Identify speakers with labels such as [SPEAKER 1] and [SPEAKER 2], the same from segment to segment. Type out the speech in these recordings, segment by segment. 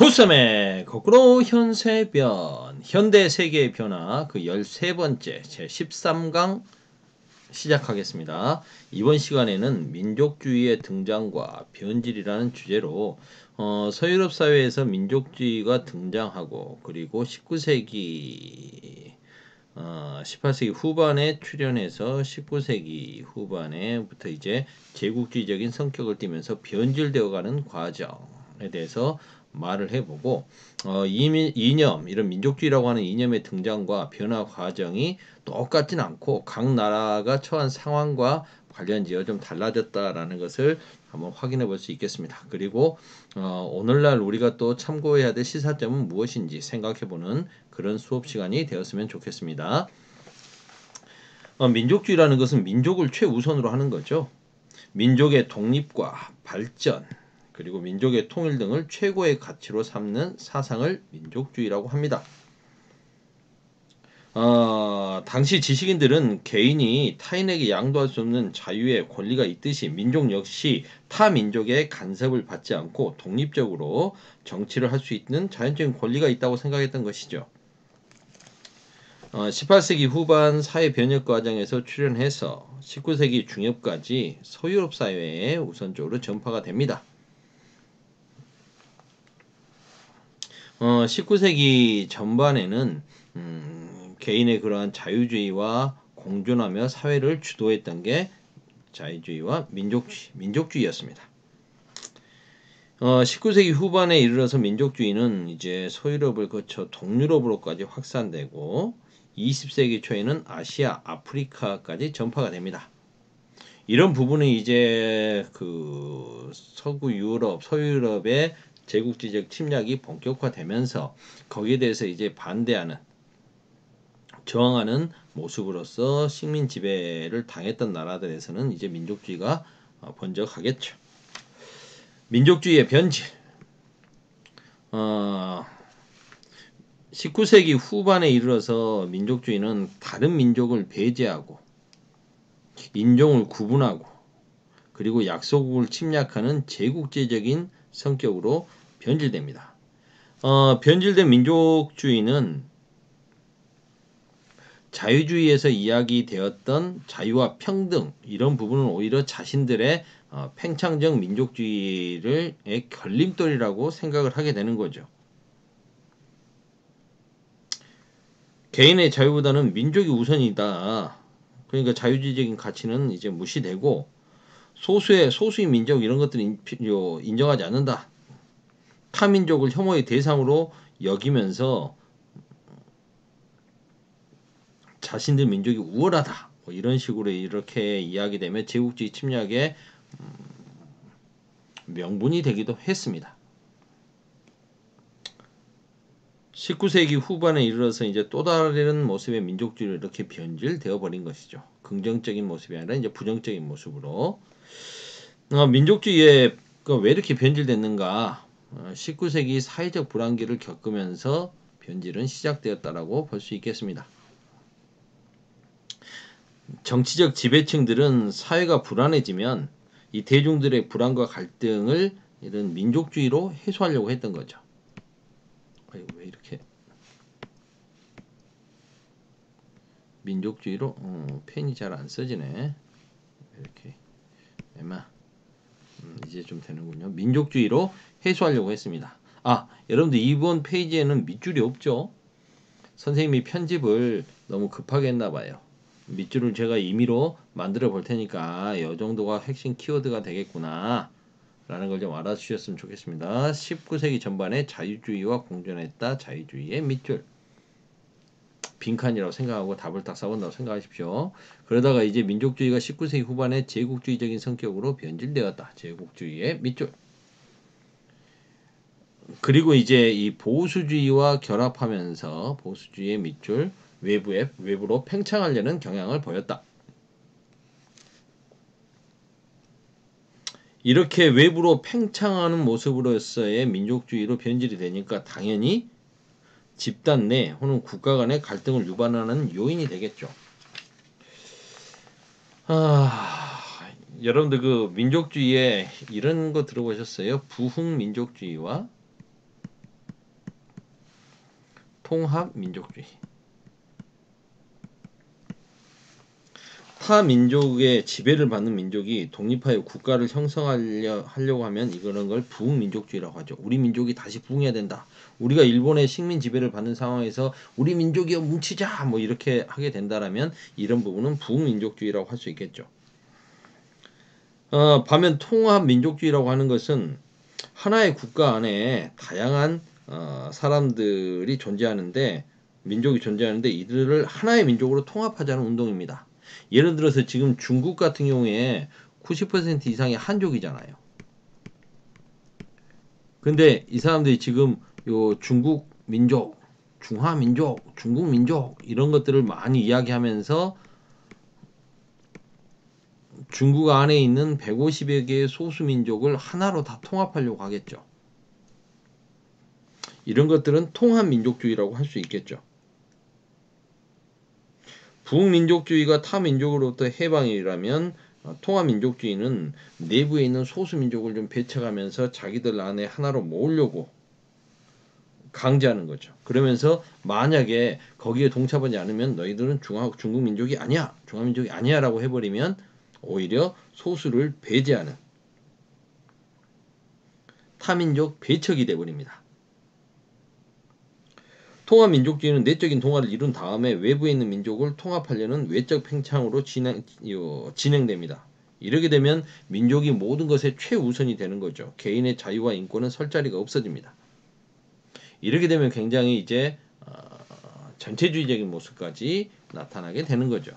[SPEAKER 1] 부쌤의 거꾸로 현세변, 현대 세계의 변화 그 13번째 제 13강 시작하겠습니다. 이번 시간에는 민족주의의 등장과 변질이라는 주제로 서유럽 사회에서 민족주의가 등장하고 그리고 19세기 18세기 후반에 출현해서 19세기 후반에부터 이제 제국주의적인 성격을 띠면서 변질되어가는 과정에 대해서 말을 해보고 이념 이런 민족주의라고 하는 이념의 등장과 변화 과정이 똑같진 않고 각 나라가 처한 상황과 관련지어 좀 달라졌다라는 것을 한번 확인해 볼 수 있겠습니다. 그리고 오늘날 우리가 또 참고해야 될 시사점은 무엇인지 생각해 보는 그런 수업 시간이 되었으면 좋겠습니다. 민족주의라는 것은 민족을 최우선으로 하는 거죠. 민족의 독립과 발전 그리고 민족의 통일 등을 최고의 가치로 삼는 사상을 민족주의라고 합니다. 당시 지식인들은 개인이 타인에게 양도할 수 없는 자유의 권리가 있듯이 민족 역시 타 민족의 간섭을 받지 않고 독립적으로 정치를 할 수 있는 자연적인 권리가 있다고 생각했던 것이죠. 18세기 후반 사회 변혁 과정에서 출현해서 19세기 중엽까지 서유럽 사회에 우선적으로 전파가 됩니다. 19세기 전반에는 개인의 그러한 자유주의와 공존하며 사회를 주도했던 게 자유주의와 민족주의였습니다. 19세기 후반에 이르러서 민족주의는 이제 소유럽을 거쳐 동유럽으로까지 확산되고 20세기 초에는 아시아, 아프리카까지 전파가 됩니다. 이런 부분은 이제 그 서구 유럽, 서유럽의 제국주의적 침략이 본격화되면서 거기에 대해서 이제 반대하는 저항하는 모습으로서 식민 지배를 당했던 나라들에서는 이제 민족주의가 번져가겠죠. 민족주의의 변질. 19세기 후반에 이르러서 민족주의는 다른 민족을 배제하고 인종을 구분하고 그리고 약소국을 침략하는 제국주의적인 성격으로 변질됩니다. 변질된 민족주의는 자유주의에서 이야기되었던 자유와 평등 이런 부분은 오히려 자신들의 팽창적 민족주의의 걸림돌이라고 생각을 하게 되는 거죠. 개인의 자유보다는 민족이 우선이다. 그러니까 자유주의적인 가치는 이제 무시되고 소수의 민족 이런 것들을 인정하지 않는다. 타민족을 혐오의 대상으로 여기면서 자신들 민족이 우월하다. 뭐 이런 식으로 이렇게 이야기되면 제국주의 침략의 명분이 되기도 했습니다. 19세기 후반에 이르러서 이제 또 다른 모습의 민족주의로 이렇게 변질되어 버린 것이죠. 긍정적인 모습이 아니라 이제 부정적인 모습으로. 민족주의에 왜 이렇게 변질됐는가? 19세기 사회적 불안기를 겪으면서 변질은 시작되었다라고 볼 수 있겠습니다. 정치적 지배층들은 사회가 불안해지면 이 대중들의 불안과 갈등을 이런 민족주의로 해소하려고 했던 거죠. 왜 이렇게 민족주의로 펜이 잘 안 써지네. 이렇게 이제 좀 되는군요. 민족주의로 해소하려고 했습니다. 여러분들 이번 페이지에는 밑줄이 없죠? 선생님이 편집을 너무 급하게 했나 봐요. 밑줄을 제가 임의로 만들어 볼 테니까 이 정도가 핵심 키워드가 되겠구나 라는 걸 좀 알아주셨으면 좋겠습니다. 19세기 전반에 자유주의와 공존했다. 자유주의의 밑줄. 빈칸이라고 생각하고 답을 딱 써본다고 생각하십시오. 그러다가 이제 민족주의가 19세기 후반에 제국주의적인 성격으로 변질되었다. 제국주의의 밑줄. 그리고 이제 이 보수주의와 결합하면서 보수주의의 밑줄 외부로 팽창하려는 경향을 보였다. 이렇게 외부로 팽창하는 모습으로서의 민족주의로 변질이 되니까 당연히 집단 내 혹은 국가 간의 갈등을 유발하는 요인이 되겠죠. 여러분들 그 민족주의에 이런 거 들어보셨어요? 부흥민족주의와 통합민족주의. 타 민족의 지배를 받는 민족이 독립하여 국가를 형성하려고 하면 이거는 걸 부흥민족주의라고 하죠. 우리 민족이 다시 부흥해야 된다. 우리가 일본의 식민 지배를 받는 상황에서 우리 민족이여 뭉치자 뭐 이렇게 하게 된다라면 이런 부분은 부흥민족주의라고 할 수 있겠죠. 반면 통합민족주의라고 하는 것은 하나의 국가 안에 다양한 사람들이 존재하는데 민족이 존재하는데 이들을 하나의 민족으로 통합하자는 운동입니다. 예를 들어서 지금 중국 같은 경우에 90% 이상이 한족이잖아요. 근데 이 사람들이 지금 요 중국 민족, 중화 민족, 중국 민족 이런 것들을 많이 이야기하면서 중국 안에 있는 150여 개의 소수 민족을 하나로 다 통합하려고 하겠죠. 이런 것들은 통합 민족주의라고 할 수 있겠죠. 부흥민족주의가 타민족으로부터 해방이라면 통합민족주의는 내부에 있는 소수민족을 좀 배척하면서 자기들 안에 하나로 모으려고 강제하는 거죠. 그러면서 만약에 거기에 동참하지 않으면 너희들은 중국 민족이 아니야, 중화민족이 아니야 라고 해버리면 오히려 소수를 배제하는 타민족 배척이 되어버립니다. 통합민족주의는 내적인 동화를 이룬 다음에 외부에 있는 민족을 통합하려는 외적 팽창으로 진행됩니다. 이렇게 되면 민족이 모든 것의 최우선이 되는 거죠. 개인의 자유와 인권은 설 자리가 없어집니다. 이렇게 되면 굉장히 이제 전체주의적인 모습까지 나타나게 되는 거죠.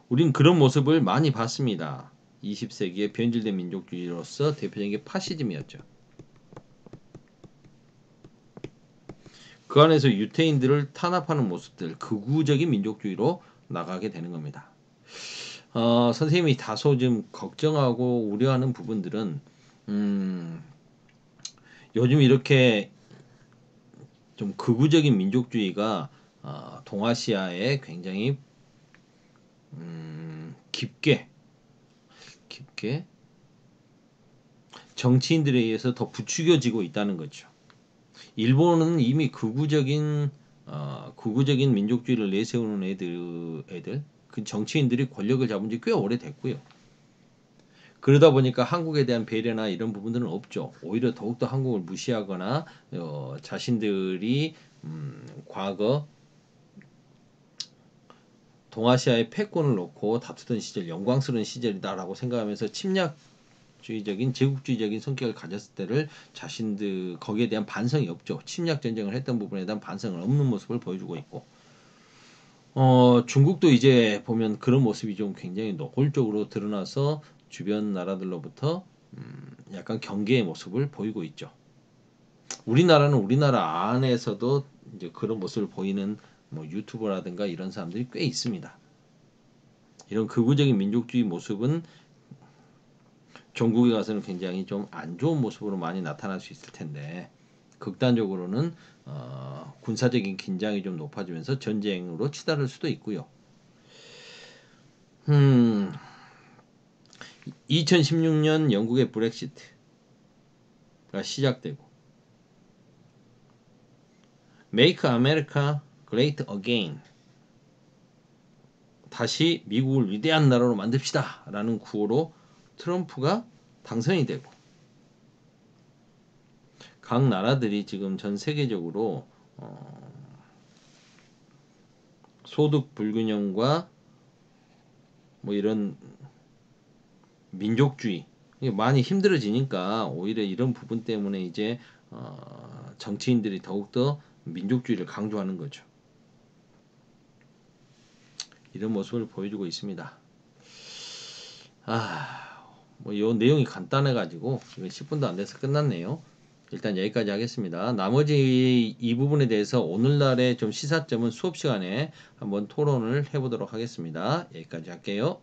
[SPEAKER 1] 우린 그런 모습을 많이 봤습니다. 20세기의 변질된 민족주의로서 대표적인 게 파시즘이었죠. 그 안에서 유태인들을 탄압하는 모습들, 극우적인 민족주의로 나가게 되는 겁니다. 선생님이 다소 좀 걱정하고 우려하는 부분들은 요즘 이렇게 좀 극우적인 민족주의가 동아시아에 굉장히 깊게 정치인들에 의해서 더 부추겨지고 있다는 거죠. 일본은 이미 극우적인 민족주의를 내세우는 애들 그 정치인들이 권력을 잡은 지 꽤 오래됐고요. 그러다 보니까 한국에 대한 배려나 이런 부분들은 없죠. 오히려 더욱더 한국을 무시하거나 자신들이 과거 동아시아의 패권을 놓고 다투던 시절 영광스러운 시절이다라고 생각하면서 침략주의적인 제국주의적인 성격을 가졌을 때를 자신들 거기에 대한 반성이 없죠. 침략 전쟁을 했던 부분에 대한 반성은 없는 모습을 보여주고 있고 중국도 이제 보면 그런 모습이 좀 굉장히 노골적으로 드러나서 주변 나라들로부터 약간 경계의 모습을 보이고 있죠. 우리나라는 우리나라 안에서도 이제 그런 모습을 보이는 뭐 유튜버라든가 이런 사람들이 꽤 있습니다. 이런 극우적인 민족주의 모습은 종국에 가서는 굉장히 좀 안 좋은 모습으로 많이 나타날 수 있을 텐데 극단적으로는 군사적인 긴장이 좀 높아지면서 전쟁으로 치달을 수도 있고요. 2016년 영국의 브렉시트가 시작되고 Make America Great Again 다시 미국을 위대한 나라로 만듭시다 라는 구호로 트럼프가 당선이 되고 각 나라들이 지금 전 세계적으로 소득 불균형과 뭐 이런 민족주의 많이 힘들어지니까 오히려 이런 부분 때문에 이제 정치인들이 더욱더 민족주의를 강조하는 거죠. 이런 모습을 보여주고 있습니다. 뭐 요 내용이 간단해가지고 10분도 안 돼서 끝났네요. 일단 여기까지 하겠습니다. 나머지 이 부분에 대해서 오늘날의 좀 시사점은 수업 시간에 한번 토론을 해보도록 하겠습니다. 여기까지 할게요.